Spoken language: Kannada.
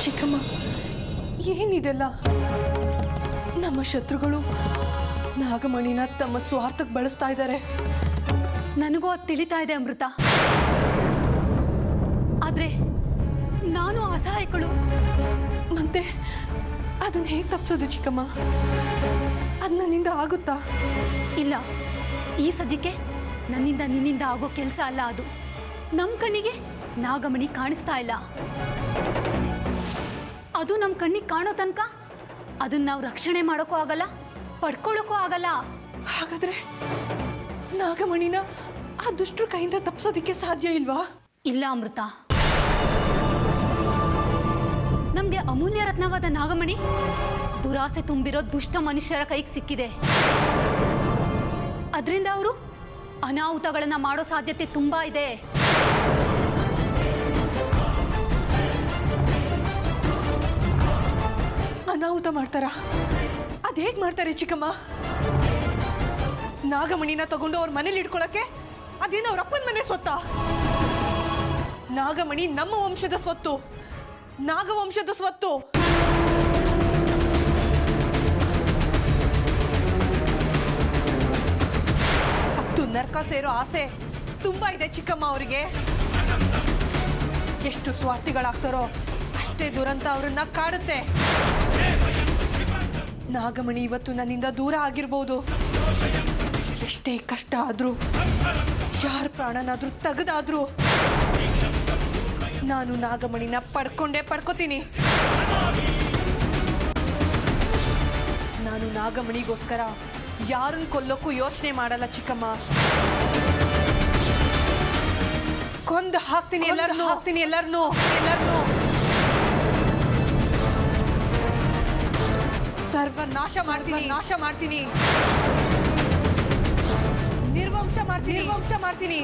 ಚಿಕ್ಕಮ್ಮ, ಏನಿದೆಲ್ಲ? ನಮ್ಮ ಶತ್ರುಗಳು ನಾಗಮಣಿನ ತಮ್ಮ ಸ್ವಾರ್ಥಕ್ಕೆ ಬಳಸ್ತಾ ಇದ್ದಾರೆ. ನನಗೂ ಅದು ತಿಳಿತಾ ಇದೆ ಅಮೃತ. ಆದ್ರೆ ನಾನು ಅಸಹಾಯಕಳು. ಮತ್ತೆ ಅದನ್ನ ಹೇಗೆ ತಪ್ಪಿಸೋದು ಚಿಕ್ಕಮ್ಮ? ಅದು ನನ್ನಿಂದ ಆಗುತ್ತಾ? ಇಲ್ಲ, ಈ ಸದ್ಯಕ್ಕೆ ನನ್ನಿಂದ ನಿನ್ನಿಂದ ಆಗೋ ಕೆಲಸ ಅಲ್ಲ ಅದು. ನಮ್ಮ ಕಣ್ಣಿಗೆ ನಾಗಮಣಿ ಕಾಣಿಸ್ತಾ ಇಲ್ಲ. ಅದು ನಮ್ಮ ಕಣ್ಣಿಗೆ ಕಾಣೋ ತನಕ ಅದನ್ನ ನಾವು ರಕ್ಷಣೆ ಮಾಡೋಕ್ಕೂ ಆಗಲ್ಲ, ಪಡ್ಕೊಳ್ಳೋಕ್ಕೂ ಆಗಲ್ಲ. ಹಾಗಾದ್ರೆ ನಾಗಮಣಿನ ಆ ದುಷ್ಟರ ಕೈಯಿಂದ ತಪ್ಪಿಸೋದಿಕ್ಕೆ ಸಾಧ್ಯ ಇಲ್ವಾ? ಇಲ್ಲ ಅಮೃತ, ನಮ್ಗೆ ಅಮೂಲ್ಯ ರತ್ನವಾದ ನಾಗಮಣಿ ದುರಾಸೆ ತುಂಬಿರೋ ದುಷ್ಟ ಮನುಷ್ಯರ ಕೈಗೆ ಸಿಕ್ಕಿದೆ. ಅದರಿಂದ ಅವರು ಅನಾಹುತಗಳನ್ನ ಮಾಡೋ ಸಾಧ್ಯತೆ ತುಂಬಾ ಇದೆ. ಅನಾಹುತ ಮಾಡ್ತಾರ? ಅದ್ ಹೇಗ್ ಮಾಡ್ತಾರೆ ಚಿಕ್ಕಮ್ಮ? ನಾಗಮಣಿನ ತಗೊಂಡು ಅವ್ರ ಮನೇಲಿ ಇಟ್ಕೊಳಕ್ಕೆ ಅದೇನು ಅವ್ರ ಅಪ್ಪನ ಮನೆ ಸ್ವತ್ತಾ? ನಾಗಮಣಿ ನಮ್ಮ ವಂಶದ ಸ್ವತ್ತು, ನಾಗವಂಶದ ಸ್ವತ್ತು. ಸತ್ತು ನರ್ಕ ಸೇರೋ ಆಸೆ ತುಂಬಾ ಇದೆ ಚಿಕ್ಕಮ್ಮ ಅವರಿಗೆ. ಎಷ್ಟು ಸ್ವಾರ್ಥಿಗಳಾಗ್ತಾರೋ ಅಷ್ಟೇ ದುರಂತ ಅವ್ರನ್ನ ಕಾಡುತ್ತೆ. ನಾಗಮಣಿ ಇವತ್ತು ನನ್ನಿಂದ ದೂರ ಆಗಿರ್ಬೋದು. ಎಷ್ಟೇ ಕಷ್ಟ ಆದ್ರೂ, ಯಾರ ಪ್ರಾಣನಾದ್ರೂ ತೆಗೆದಾದ್ರೂ ನಾನು ನಾಗಮಣಿನ ಪಡ್ಕೋತೀನಿ. ನಾನು ನಾಗಮಣಿಗೋಸ್ಕರ ಯಾರನ್ನ ಕೊಲ್ಲೋಕ್ಕೂ ಯೋಚನೆ ಮಾಡಲ್ಲ ಚಿಕ್ಕಮ್ಮ. ಕೊಂದು ಹಾಕ್ತೀನಿ ಎಲ್ಲರನ್ನೂ. ಸರ್ವನಾಶ ಮಾಡ್ತೀನಿ. ನಿರ್ವಂಶ ಮಾಡ್ತೀನಿ.